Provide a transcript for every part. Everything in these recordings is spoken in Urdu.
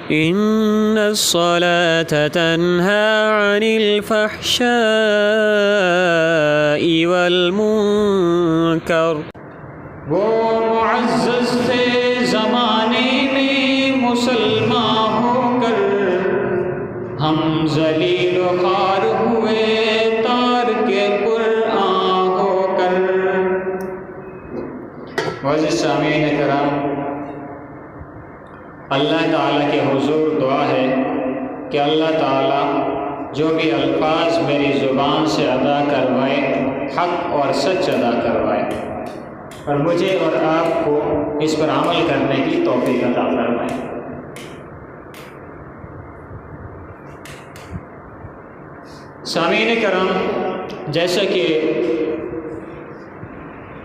إن الصلاة تنهى عن الفحشاء والمنكر۔ وہ معزز تھے زمانے میں مسلمان ہو کر، ہم ذلیل و خوار ہوئے تارک قرآن ہو کر۔ معزز سامعین کرام، اللہ تعالیٰ کے حضور دعا ہے کہ اللہ تعالیٰ جو بھی الفاظ میری زبان سے ادا کروائے حق اور سچ ادا کروائے، اور مجھے اور آپ کو اس پر عمل کرنے کی توفیق عطا فرمائے۔ سامعین کرام، جیسا کہ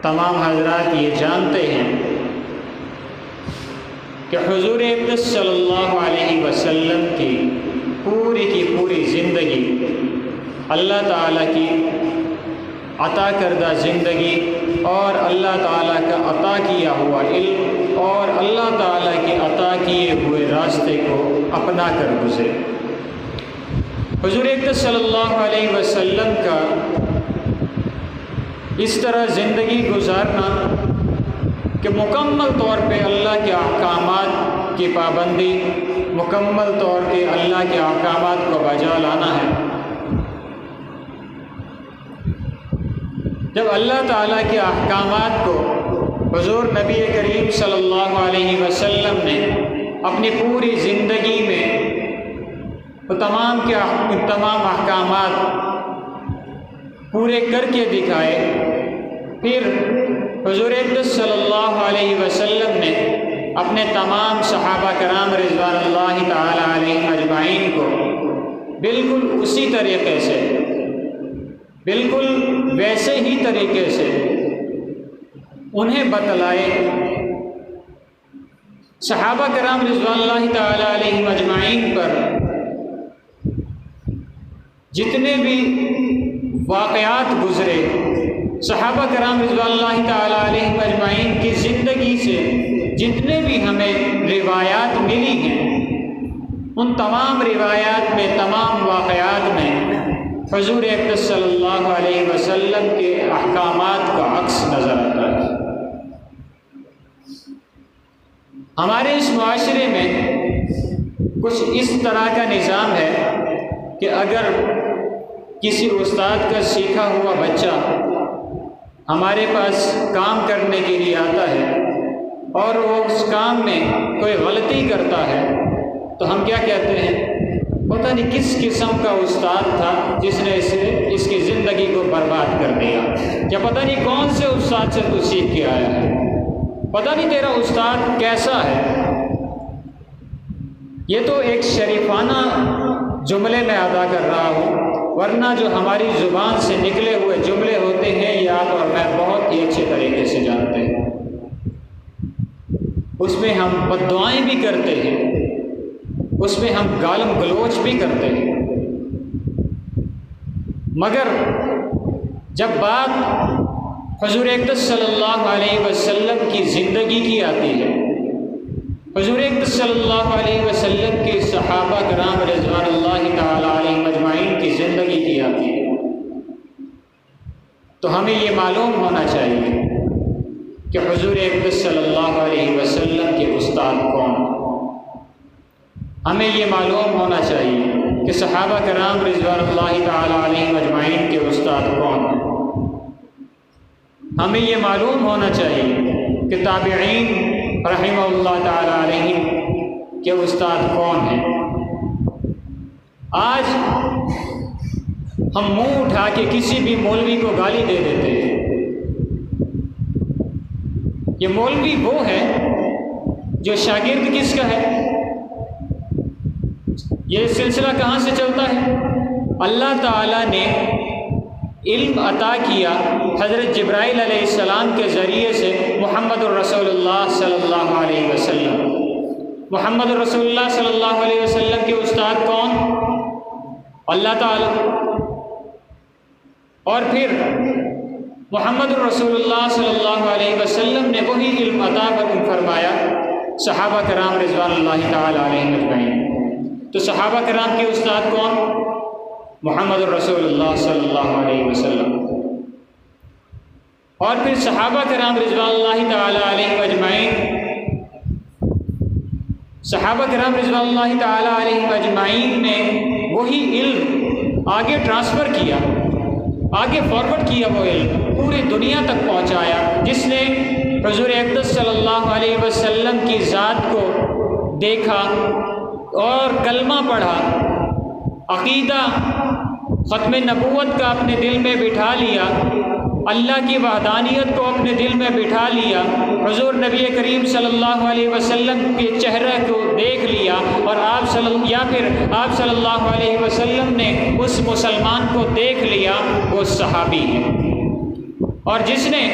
تمام حضرات یہ جانتے ہیں کہ حضور اقدس صلی اللہ علیہ وسلم کی پوری زندگی اللہ تعالیٰ کی عطا کردہ زندگی اور اللہ تعالیٰ کا عطا کیا ہوا علم اور اللہ تعالیٰ کے عطا کیے ہوئے راستے کو اپنا کر گزرے۔ حضور اقدس صلی اللہ علیہ وسلم کا اس طرح زندگی گزارنا کہ مکمل طور پہ اللہ کے احکامات کی پابندی، مکمل طور پہ اللہ کے احکامات کو بجا لانا ہے۔ جب اللہ تعالیٰ کے احکامات کو حضور نبی کریم صلی اللہ علیہ وسلم نے اپنی پوری زندگی میں تمام احکامات پورے کر کے دکھائے، پھر حضور اقدس صلی اللہ علیہ وسلم نے اپنے تمام صحابہ کرام رضوان اللہ تعالی علیہم اجمعین کو بالکل اسی طریقے سے، بالکل ویسے ہی طریقے سے انہیں بتلائے۔ صحابہ کرام رضوان اللہ تعالی علیہم اجمعین پر جتنے بھی واقعات گزرے، صحابہ کرام رضوان اللہ تعالی علیہم اجمعین کی زندگی سے جتنے بھی ہمیں روایات ملی ہیں، ان تمام روایات میں، تمام واقعات میں حضور اقدس صلی اللہ علیہ وسلم کے احکامات کا عکس نظر آتا ہے۔ ہمارے اس معاشرے میں کچھ اس طرح کا نظام ہے کہ اگر کسی استاد کا سیکھا ہوا بچہ ہمارے پاس کام کرنے کے لیے آتا ہے اور وہ اس کام میں کوئی غلطی کرتا ہے تو ہم کیا کہتے ہیں؟ پتہ نہیں کس قسم کا استاد تھا جس نے اس کی زندگی کو برباد کر دیا، یا پتہ نہیں کون سے استاد سے تو سیکھ کے آیا ہے، پتہ نہیں تیرا استاد کیسا ہے۔ یہ تو ایک شریفانہ جملے میں ادا کر رہا ہوں، ورنہ جو ہماری زبان سے نکلے ہوئے جملے ہوتے ہیں یہ آپ اور میں بہت ہی اچھے طریقے سے جانتے ہیں۔ اس میں ہم بد دعائیں بھی کرتے ہیں، اس میں ہم گالم گلوچ بھی کرتے ہیں، مگر جب بات حضور اقدس صلی اللہ علیہ وسلم کی زندگی کی آتی ہے، حضور اقدس صلی اللہ علیہ وسلم کے صحابہ کرام رضوان اللہ تعالی علیہم اجمعین کی زندگی کی آتی ہے، تو ہمیں یہ معلوم ہونا چاہیے کہ حضور اقدس صلی اللہ علیہ وسلم کے استاد کون ہیں۔ ہمیں یہ معلوم ہونا چاہیے کہ صحابہ کرام رضوان اللہ تعالی علیہم اجمعین کے استاد کون ہیں۔ ہمیں یہ معلوم ہونا چاہیے کہ تابعین رحمہ اللہ تعالی علیہم کے استاد کون ہیں۔ آج ہم منہ اٹھا کے کسی بھی مولوی کو گالی دے دیتے ہیں۔ یہ مولوی وہ ہے جو شاگرد کس کا ہے؟ یہ سلسلہ کہاں سے چلتا ہے؟ اللہ تعالیٰ نے علم عطا کیا حضرت جبرائیل علیہ السلام کے ذریعے سے محمد الرسول اللہ صلی اللہ علیہ وسلم۔ محمد الرسول اللہ صلی اللہ علیہ وسلم کے استاد کون؟ اللہ تعالیٰ۔ اور پھر محمد الرسول اللہ صلی اللہ علیہ وسلم نے وہی علم عطا فرمایا صحابہ کرام رضوان اللہ تعالی علیہم اجمعین۔ تو صحابہ کرام کے استاد کون؟ محمد الرسول اللہ صلی اللہ علیہ وسلم۔ اور پھر صحابہ کرام رضوان اللہ تعالی علیہم اجمعین، صحابہ کرام رضوان اللہ تعالی علیہم اجمعین نے وہی علم آگے ٹرانسفر کیا، آگے فارورڈ کیا، وہ علم پوری دنیا تک پہنچایا، جس نے حضور اقدس صلی اللہ علیہ وسلم کی ذات کو دیکھا اور کلمہ پڑھا، عقیدہ ختم نبوت کا اپنے دل میں بٹھا لیا، اللہ کی وحدانیت کو اپنے دل میں بٹھا لیا، حضور نبی کریم صلی اللہ علیہ وسلم کے چہرے کو دیکھ لیا، اور آپ صلی اللہ علیہ وسلم نے اس مسلمان کو دیکھ لیا، وہ صحابی ہے۔ اور جس نے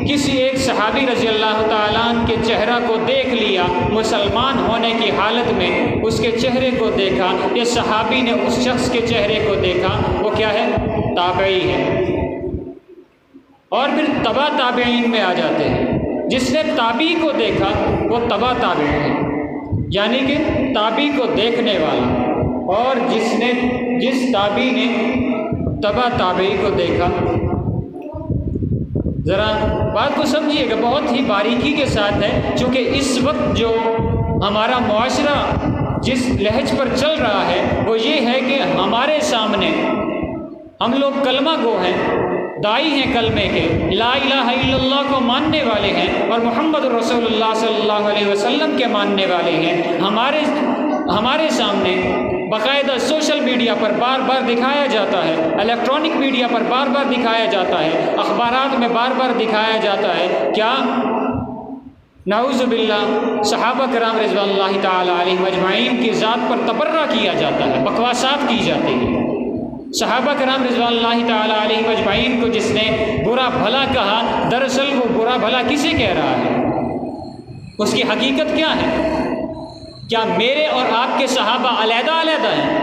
کسی ایک صحابی رضی اللہ تعالیٰ عنہ کے چہرہ کو دیکھ لیا مسلمان ہونے کی حالت میں، اس کے چہرے کو دیکھا، یہ صحابی نے اس شخص کے چہرے کو دیکھا، وہ کیا ہے؟ تابعی ہے۔ اور پھر تبع تابعین میں آ جاتے ہیں، جس نے تابعی کو دیکھا وہ تبع تابعی ہے، یعنی کہ تابعی کو دیکھنے والا، اور جس تابعی نے تبع تابعی کو دیکھا۔ ذرا بات کو سمجھیے گا، بہت ہی باریکی کے ساتھ ہے، چونکہ اس وقت جو ہمارا معاشرہ جس لہج پر چل رہا ہے وہ یہ ہے کہ ہمارے سامنے ہم لوگ کلمہ گو ہیں، داعی ہیں کلمے کے، لا الہ الا اللہ کو ماننے والے ہیں، اور محمد رسول اللہ صلی اللہ علیہ وسلم کے ماننے والے ہیں۔ ہمارے سامنے باقاعدہ سوشل میڈیا پر بار بار دکھایا جاتا ہے، الیکٹرانک میڈیا پر بار بار دکھایا جاتا ہے، اخبارات میں بار بار دکھایا جاتا ہے، کیا؟ نعوذ باللہ صحابہ کرام رضوان اللہ تعالی علیہم اجمعین کی ذات پر تبرہ کیا جاتا ہے، بکواسات کی جاتی ہیں۔ صحابہ کرام رضوان اللہ تعالی علیہم اجمعین کو جس نے برا بھلا کہا، دراصل وہ برا بھلا کسے کہہ رہا ہے؟ اس کی حقیقت کیا ہے؟ کیا میرے اور آپ کے صحابہ علیحدہ علیحدہ ہیں؟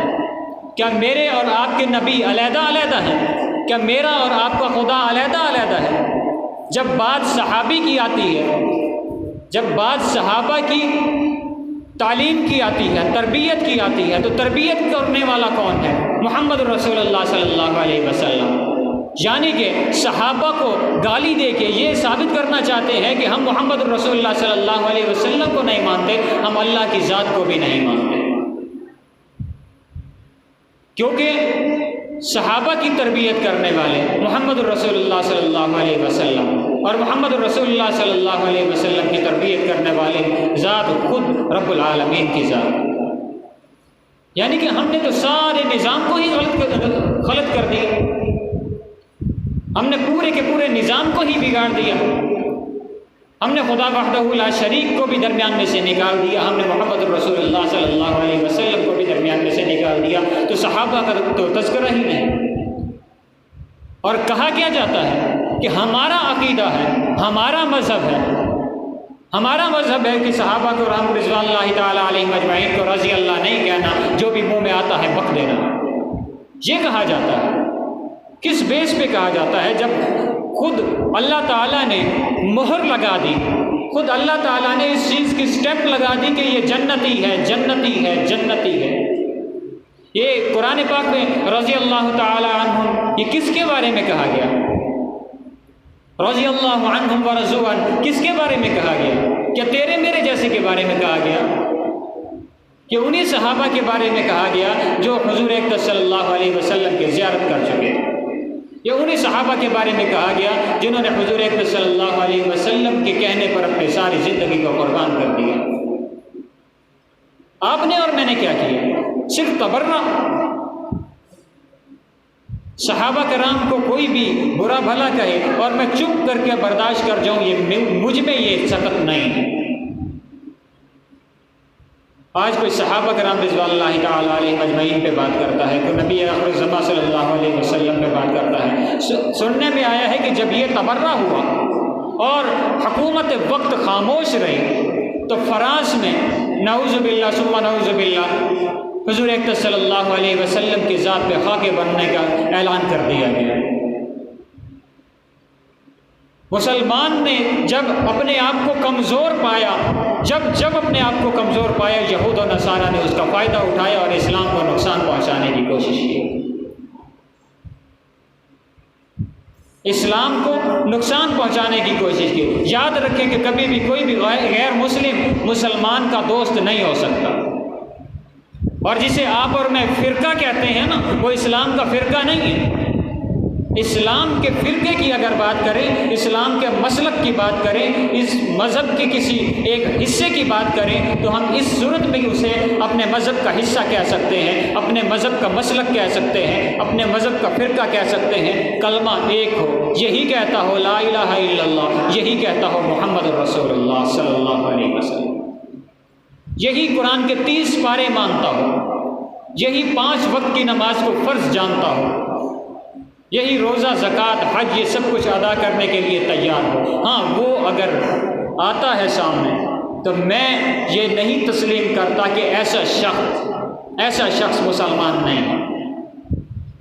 کیا میرے اور آپ کے نبی علیحدہ علیحدہ ہیں؟ کیا میرا اور آپ کا خدا علیحدہ علیحدہ ہے؟ جب بات صحابی کی آتی ہے، جب بات صحابہ کی تعلیم کی آتی ہے، تربیت کی آتی ہے، تو تربیت کرنے والا کون ہے؟ محمد رسول اللہ صلی اللہ علیہ وسلم۔ یعنی کہ صحابہ کو گالی دے کے یہ ثابت کرنا چاہتے ہیں کہ ہم محمد رسول اللہ صلی اللہ علیہ وسلم کو نہیں مانتے، ہم اللہ کی ذات کو بھی نہیں مانتے، کیونکہ صحابہ کی تربیت کرنے والے محمد رسول اللہ صلی اللہ علیہ وسلم، اور محمد رسول اللہ صلی اللہ علیہ وسلم کی تربیت کرنے والے ذات خود رب العالمین کی ذات۔ یعنی کہ ہم نے تو سارے نظام کو ہی غلط کر دیا، ہم نے پورے کے پورے نظام کو ہی بگاڑ دیا، ہم نے خدا وحدہ لا شریک کو بھی درمیان میں سے نکال دیا، ہم نے محمد رسول اللہ صلی اللہ علیہ وسلم کو بھی درمیان میں سے نکال دیا، تو صحابہ کا تو تذکرہ ہی نہیں۔ اور کہا کیا جاتا ہے کہ ہمارا عقیدہ ہے، ہمارا مذہب ہے، ہمارا مذہب ہے کہ صحابہ کو رضوان اللہ تعالیٰ علیہ اجمعین کو رضی اللہ نہیں کہنا، جو بھی منہ میں آتا ہے بک دینا، یہ کہا جاتا ہے۔ کس بیس پہ کہا جاتا ہے؟ جب خود اللہ تعالیٰ نے مہر لگا دی، خود اللہ تعالیٰ نے اس چیز کی سٹیمپ لگا دی کہ یہ جنتی ہے، جنتی ہے، جنتی ہے۔ یہ قرآن پاک میں رضی اللہ تعالیٰ عنہم، یہ کس کے بارے میں کہا گیا؟ رضی اللہ عنہم ورضوا عنہ، کس کے بارے میں کہا گیا؟ کیا تیرے میرے جیسے کے بارے میں کہا گیا؟ کہ انہی صحابہ کے بارے میں کہا گیا جو حضور اقدس صلی اللہ علیہ وسلم کی زیارت کر چکے؟ یہ انہی صحابہ کے بارے میں کہا گیا جنہوں نے حضور اقدس صلی اللہ علیہ وسلم کے کہنے پر اپنی ساری زندگی کو قربان کر دیا؟ آپ نے اور میں نے کیا کیا؟ صرف تبرہ۔ صحابہ کرام کو کوئی بھی برا بھلا کہے اور میں چپ کر کے برداشت کر جاؤں، یہ مجھ میں یہ سخت نہیں ہے۔ آج کوئی صحابہ کرام رضوان اللہ تعالیٰ علیہ اجمعین پہ بات کرتا ہے، کوئی نبی آخر الزماں صلی اللہ علیہ وسلم پہ بات کرتا ہے۔ سننے میں آیا ہے کہ جب یہ تبرہ ہوا اور حکومت وقت خاموش رہی تو فرانس میں نعوذ باللہ ثم نعوذ باللہ حضور اقدس صلی اللہ علیہ وسلم کی ذات پہ خاکے بننے کا اعلان کر دیا گیا۔ مسلمان نے جب اپنے آپ کو کمزور پایا، جب اپنے آپ کو کمزور پایا، یہود و نصارہ نے اس کا فائدہ اٹھایا اور اسلام کو نقصان پہنچانے کی کوشش کی، اسلام کو نقصان پہنچانے کی کوشش کی۔ یاد رکھیں کہ کبھی بھی کوئی بھی غیر مسلم مسلمان کا دوست نہیں ہو سکتا، اور جسے آپ اور میں فرقہ کہتے ہیں نا، وہ اسلام کا فرقہ نہیں ہے۔ اسلام کے فرقے کی اگر بات کریں، اسلام کے مسلک کی بات کریں، اس مذہب کے کسی ایک حصے کی بات کریں، تو ہم اس صورت میں اسے اپنے مذہب کا حصہ کہہ سکتے ہیں، اپنے مذہب کا مسلک کہہ سکتے ہیں، اپنے مذہب کا فرقہ کہہ سکتے ہیں۔ کلمہ ایک ہو، یہی کہتا ہو لا الہ الا اللہ، یہی کہتا ہو محمد رسول اللہ صلی اللہ علیہ وسلم، یہی قرآن کے 30 پارے مانتا ہو، یہی 5 وقت کی نماز کو فرض جانتا ہو، یہی روزہ، زکوٰۃ، حج، یہ سب کچھ ادا کرنے کے لیے تیار ہو۔ ہاں، وہ اگر آتا ہے سامنے تو میں یہ نہیں تسلیم کرتا کہ ایسا شخص مسلمان نہیں ہے۔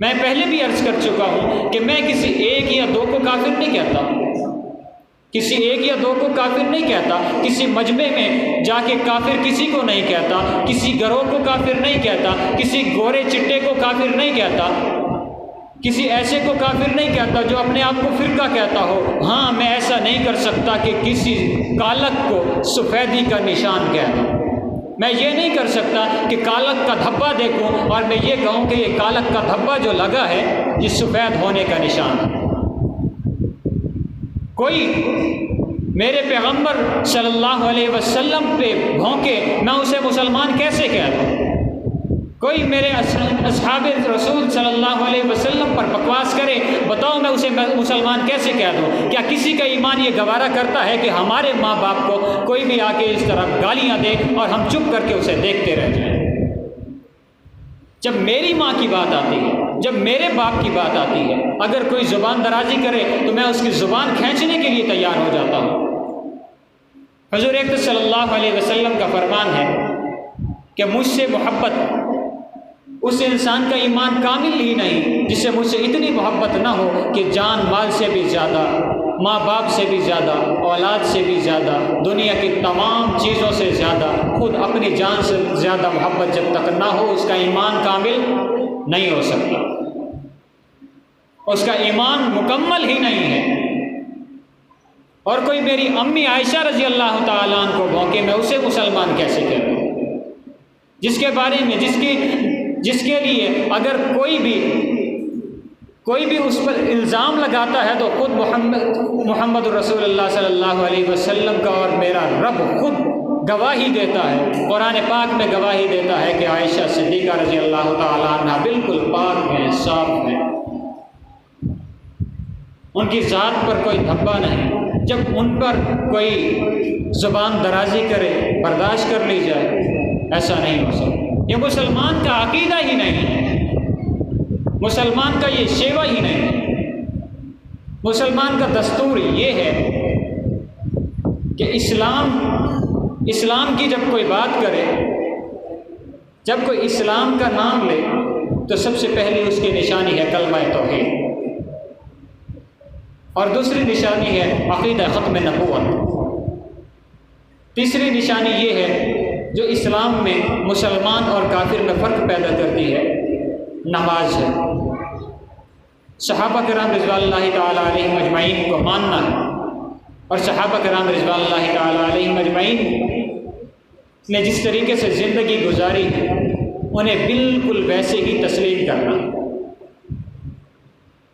میں پہلے بھی عرض کر چکا ہوں کہ میں کسی ایک یا دو کو کافر نہیں کہتا، کسی ایک یا دو کو کافر نہیں کہتا، کسی مجمع میں جا کے کافر کسی کو نہیں کہتا، کسی گروہ کو کافر نہیں کہتا، کسی گورے چٹے کو کافر نہیں کہتا، کسی ایسے کو کافر نہیں کہتا جو اپنے آپ کو فرقہ کہتا ہو۔ ہاں، میں ایسا نہیں کر سکتا کہ کسی کالک کو سفیدی کا نشان کہہ دوں، میں یہ نہیں کر سکتا کہ کالک کا دھبا دیکھوں اور میں یہ کہوں کہ یہ کالک کا دھبا جو لگا ہے یہ سفید ہونے کا نشان ہے۔ کوئی میرے پیغمبر صلی اللہ علیہ وسلم پہ بھونکے، میں اسے مسلمان کیسے کہہ دوں؟ کوئی میرے اصحاب رسول صلی اللہ علیہ وسلم پر بکواس کرے، بتاؤ میں اسے مسلمان کیسے کہہ دوں؟ کیا کسی کا ایمان یہ گوارا کرتا ہے کہ ہمارے ماں باپ کو کوئی بھی آ کے اس طرح گالیاں دے اور ہم چپ کر کے اسے دیکھتے رہ جائیں؟ جب میری ماں کی بات آتی ہے، جب میرے باپ کی بات آتی ہے، اگر کوئی زبان درازی کرے تو میں اس کی زبان کھینچنے کے لیے تیار ہو جاتا ہوں۔ حضور اقدس صلی اللہ علیہ وسلم کا فرمان ہے کہ مجھ سے محبت اس انسان کا ایمان کامل ہی نہیں جس سے مجھ سے اتنی محبت نہ ہو کہ جان مال سے بھی زیادہ، ماں باپ سے بھی زیادہ، اولاد سے بھی زیادہ، دنیا کی تمام چیزوں سے زیادہ، خود اپنی جان سے زیادہ محبت جب تک نہ ہو اس کا ایمان کامل نہیں ہو سکتا، اس کا ایمان مکمل ہی نہیں ہے۔ اور کوئی میری امی عائشہ رضی اللہ تعالیٰ عنہ کو بھونکے، میں اسے مسلمان کیسے کہوں؟ جس کے بارے میں جس کے لیے اگر کوئی بھی اس پر الزام لگاتا ہے تو خود محمد رسول اللہ صلی اللہ علیہ وسلم کا اور میرا رب خود گواہی دیتا ہے، قرآن پاک میں گواہی دیتا ہے کہ عائشہ صدیقہ رضی اللہ تعالیٰ عنہ بالکل پاک ہیں، صاف ہیں، ان کی ذات پر کوئی دھبا نہیں۔ جب ان پر کوئی زبان درازی کرے برداشت کر لی جائے، ایسا نہیں ہو سکتا۔ یہ مسلمان کا عقیدہ ہی نہیں ہے، مسلمان کا یہ شیوہ ہی نہیں ہے۔ مسلمان کا دستور یہ ہے کہ اسلام کی جب کوئی بات کرے، جب کوئی اسلام کا نام لے تو سب سے پہلی اس کی نشانی ہے کلمہ توحید، اور دوسری نشانی ہے عقیدہ ختم نبوت، تیسری نشانی یہ ہے جو اسلام میں مسلمان اور کافر میں فرق پیدا کرتی ہے، نماز ہے۔ صحابہ کرام رضوان اللہ تعالیٰ علیہم اجمعین کو ماننا ہے، اور صحابہ کرام رضوان اللہ تعالیٰ علیہم اجمعین نے جس طریقے سے زندگی گزاری ہے انہیں بالکل ویسے ہی تسلیم کرنا۔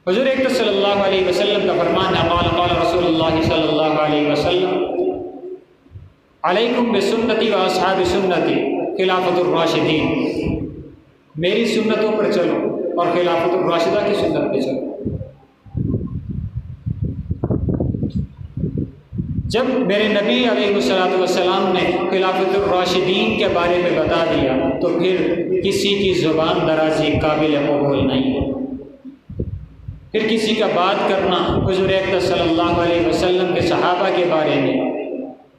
حضور اقدس صلی اللہ علیہ وسلم کا فرمان ہے، قال رسول اللہ صلی اللہ علیہ وسلم علیکم بسنتی و اصحاب سنتی خلافت الراشدین، میری سنتوں پر چلو اور خلافت الراشدہ کی سنت پہ چلو۔ جب میرے نبی علیہ الصلوۃ والسلام نے خلافت الراشدین کے بارے میں بتا دیا تو پھر کسی کی زبان درازی قابل قبول نہیں ہے، پھر کسی کا بات کرنا حضور اقدس صلی اللہ علیہ وسلم کے صحابہ کے بارے میں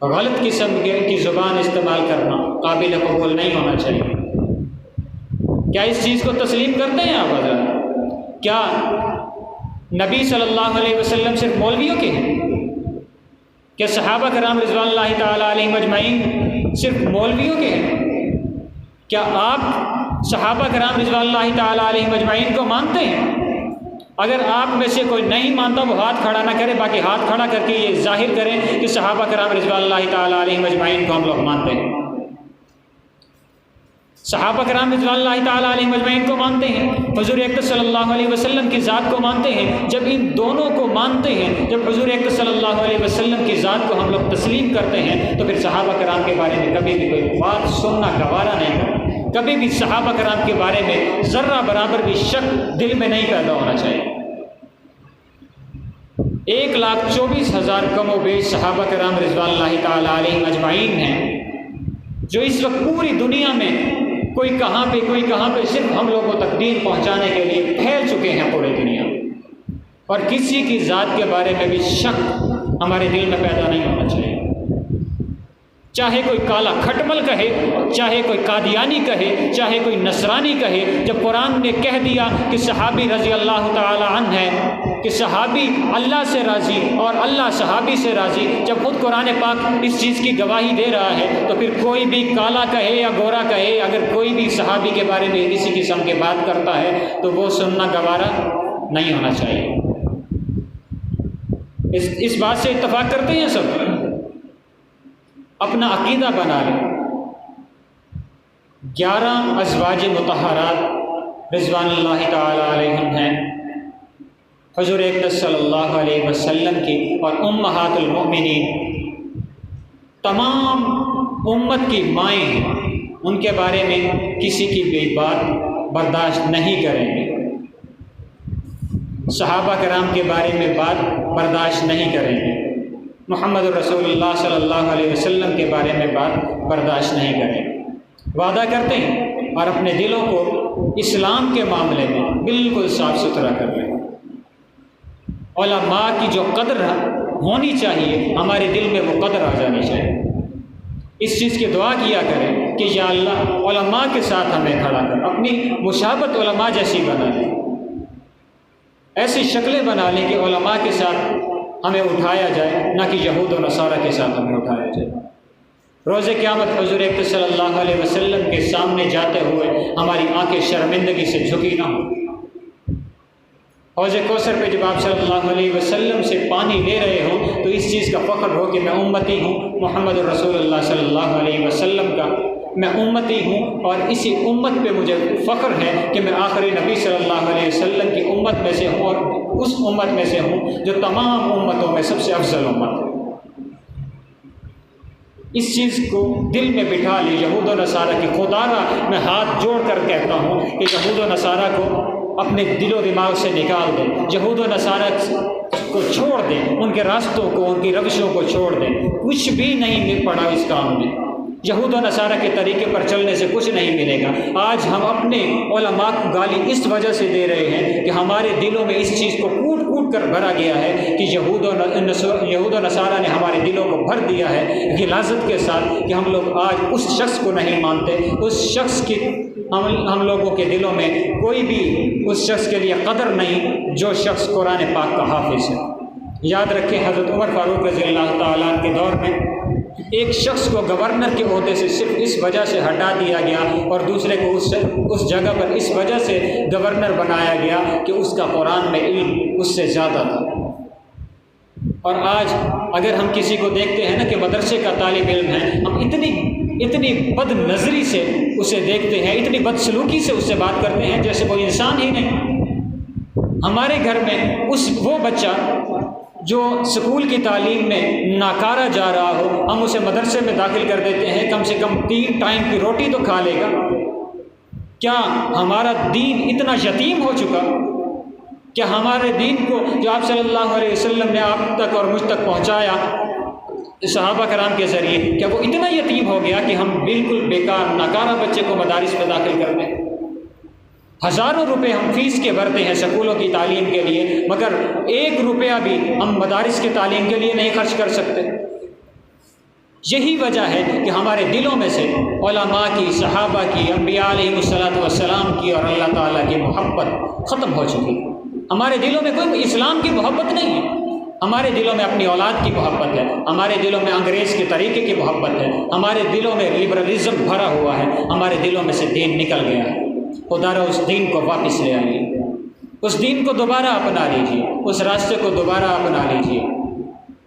غلط قسم کی زبان استعمال کرنا قابل قبول نہیں ہونا چاہیے۔ کیا اس چیز کو تسلیم کرتے ہیں آپ حضرات؟ کیا نبی صلی اللہ علیہ وسلم صرف مولویوں کے ہیں؟ کیا صحابہ کرام رضوان اللہ تعالیٰ علیہم اجمعین صرف مولویوں کے ہیں؟ کیا آپ صحابہ کرام رضوان اللہ تعالیٰ علیہم اجمعین کو مانتے ہیں؟ اگر آپ میں سے کوئی نہیں مانتا وہ ہاتھ کھڑا نہ کرے، باقی ہاتھ کھڑا کر کے یہ ظاہر کریں کہ صحابہ کرام رضوان اللہ تعالیٰ علیہم اجمعین کو ہم لوگ مانتے ہیں۔ صحابہ کرام رضوان اللہ تعالیٰ علیہم اجمعین کو مانتے ہیں، حضور اقدس صلی اللہ علیہ وسلم کی ذات کو مانتے ہیں۔ جب ان دونوں کو مانتے ہیں، جب حضور اقدس صلی اللہ علیہ وسلم کی ذات کو ہم لوگ تسلیم کرتے ہیں، تو پھر صحابہ کرام کے بارے میں کبھی بھی کوئی بات سننا گوارا نہیں کرنا، کبھی بھی صحابہ کرام کے بارے میں ذرہ برابر بھی شک دل میں نہیں پیدا ہونا چاہیے۔ 1,24,000 کم و بیش صحابہ کرام رضوان اللہ تعالیٰ علیہم اجمعین ہیں، جو اس وقت پوری دنیا میں کوئی کہاں پہ صرف ہم لوگوں کو تک دین پہنچانے کے لیے پھیل چکے ہیں پوری دنیا میں، اور کسی کی ذات کے بارے میں بھی شک ہمارے دل میں پیدا نہیں ہونا چاہیے۔ چاہے کوئی کالا کھٹمل کہے، چاہے کوئی قادیانی کہے، چاہے کوئی نصرانی کہے، جب قرآن نے کہہ دیا کہ صحابی رضی اللہ تعالی عنہ ہے، کہ صحابی اللہ سے راضی اور اللہ صحابی سے راضی، جب خود قرآن پاک اس چیز کی گواہی دے رہا ہے، تو پھر کوئی بھی کالا کہے یا گورا کہے، اگر کوئی بھی صحابی کے بارے میں کسی قسم کی بات کرتا ہے تو وہ سننا گوارا نہیں ہونا چاہیے۔ اس بات سے اتفاق کرتے ہیں سب، اپنا عقیدہ بنا لیں۔ 11 ازواج مطہرات رضوان اللہ تعالی علیہم ہیں، حضور اقدس صلی اللہ علیہ وسلم کی اور امہات المؤمنین، تمام امت کی مائیں ہیں، ان کے بارے میں کسی کی بھی بات برداشت نہیں کریں گے۔ صحابہ کرام کے بارے میں بات برداشت نہیں کریں گے، محمد رسول اللہ صلی اللہ علیہ وسلم کے بارے میں بات برداشت نہیں کریں۔ وعدہ کرتے ہیں اور اپنے دلوں کو اسلام کے معاملے میں بالکل صاف ستھرا کر لیں۔ علماء کی جو قدر ہونی چاہیے ہمارے دل میں وہ قدر آ جانی چاہیے۔ اس چیز کی دعا کیا کریں کہ یا اللہ علماء کے ساتھ ہمیں کھڑا کر، اپنی مشابہت علماء جیسی بنا لیں، ایسی شکلیں بنا لیں کہ علماء کے ساتھ ہمیں اٹھایا جائے، نہ کہ یہود و نصارہ کے ساتھ ہمیں اٹھایا جائے۔ روز قیامت حضور اقدس صلی اللہ علیہ وسلم کے سامنے جاتے ہوئے ہماری آنکھیں شرمندگی سے جھکی نہ ہوں۔ حوض کوثر پہ جب آپ صلی اللہ علیہ وسلم سے پانی لے رہے ہوں تو اس چیز کا فخر ہو کہ میں امتی ہوں محمد رسول اللہ صلی اللہ علیہ وسلم کا، میں امتی ہوں، اور اسی امت پہ مجھے فخر ہے کہ میں آخری نبی صلی اللہ علیہ وسلم کی امت میں سے ہوں، اور اس امت میں سے ہوں جو تمام امتوں میں سب سے افضل امت ہے۔ اس چیز کو دل میں بٹھا لی یہود و نصارہ کی، خدا را میں ہاتھ جوڑ کر کہتا ہوں کہ یہود و نصارہ کو اپنے دل و دماغ سے نکال دیں، یہود و نصارہ کو چھوڑ دیں، ان کے راستوں کو، ان کی روشوں کو چھوڑ دیں۔ کچھ بھی نہیں پڑا اس کام میں، یہود و نصارہ کے طریقے پر چلنے سے کچھ نہیں ملے گا۔ آج ہم اپنے علماء کو گالی اس وجہ سے دے رہے ہیں کہ ہمارے دلوں میں اس چیز کو کوٹ کوٹ کر بھرا گیا ہے کہ یہود و نصارہ نے ہمارے دلوں کو بھر دیا ہے غلاظت کے ساتھ، کہ ہم لوگ آج اس شخص کو نہیں مانتے، اس شخص کی ہم لوگوں کے دلوں میں کوئی بھی اس شخص کے لیے قدر نہیں جو شخص قرآن پاک کا حافظ ہے۔ یاد رکھیں حضرت عمر فاروق رضی اللہ تعالیٰ کے دور میں ایک شخص کو گورنر کے عہدے سے صرف اس وجہ سے ہٹا دیا گیا اور دوسرے کو اس جگہ پر اس وجہ سے گورنر بنایا گیا کہ اس کا قرآن میں علم اس سے زیادہ تھا۔ اور آج اگر ہم کسی کو دیکھتے ہیں نا کہ مدرسے کا طالب علم ہے، ہم اتنی بد نظری سے اسے دیکھتے ہیں، اتنی بد سلوکی سے اس سے بات کرتے ہیں جیسے کوئی انسان ہی نہیں۔ ہمارے گھر میں وہ بچہ جو اسکول کی تعلیم میں ناکارہ جا رہا ہو، ہم اسے مدرسے میں داخل کر دیتے ہیں، کم سے کم 3 ٹائم کی روٹی تو کھا لے گا۔ کیا ہمارا دین اتنا یتیم ہو چکا؟ کیا ہمارے دین کو جو آپ صلی اللہ علیہ وسلم نے آپ تک اور مجھ تک پہنچایا صحابہ کرام کے ذریعے، کیا وہ اتنا یتیم ہو گیا کہ ہم بالکل بیکار ناکارہ بچے کو مدارس میں داخل کر دیں؟ ہزاروں روپے ہم فیس کے بھرتے ہیں سکولوں کی تعلیم کے لیے، مگر 1 روپیہ بھی ہم مدارس کی تعلیم کے لیے نہیں خرچ کر سکتے۔ یہی وجہ ہے کہ ہمارے دلوں میں سے علماء کی، صحابہ کی، انبیاء علیہ السلام کی اور اللہ تعالیٰ کی محبت ختم ہو چکی۔ ہمارے دلوں میں کوئی اسلام کی محبت نہیں ہے۔ ہمارے دلوں میں اپنی اولاد کی محبت ہے، ہمارے دلوں میں انگریز کے طریقے کی محبت ہے، ہمارے دلوں میں لبرلزم بھرا ہوا ہے، ہمارے دلوں میں سے دین نکل گیا ہے۔ خدا را اس دین کو واپس لے آئیے، اس دین کو دوبارہ اپنا لیجیے، اس راستے کو دوبارہ اپنا لیجیے۔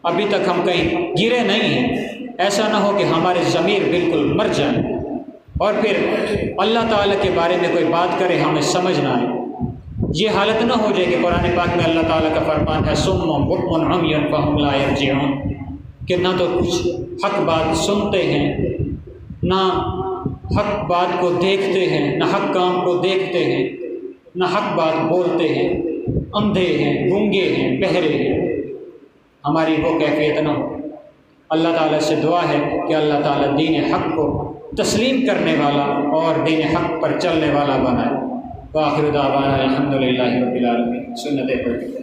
ابھی تک ہم کہیں گرے نہیں ہیں، ایسا نہ ہو کہ ہمارے ضمیر بالکل مر جائیں اور پھر اللہ تعالیٰ کے بارے میں کوئی بات کرے ہمیں سمجھ نہ آئے۔ یہ حالت نہ ہو جائے کہ قرآن پاک میں اللہ تعالیٰ کا فرمان ہے صم بکم عمی فہم لا یرجعون، کہ نہ تو کچھ حق بات سنتے ہیں، نہ حق بات کو دیکھتے ہیں، نہ حق کام کو دیکھتے ہیں، نہ حق بات بولتے ہیں، اندھے ہیں، گونگے ہیں، بہرے ہیں۔ ہماری وہ کیفیت نہ ہو۔ اللہ تعالیٰ سے دعا ہے کہ اللہ تعالیٰ دین حق کو تسلیم کرنے والا اور دین حق پر چلنے والا بنائے۔ وآخر دعوانا الحمدللہ رب العالمین۔ سنت پر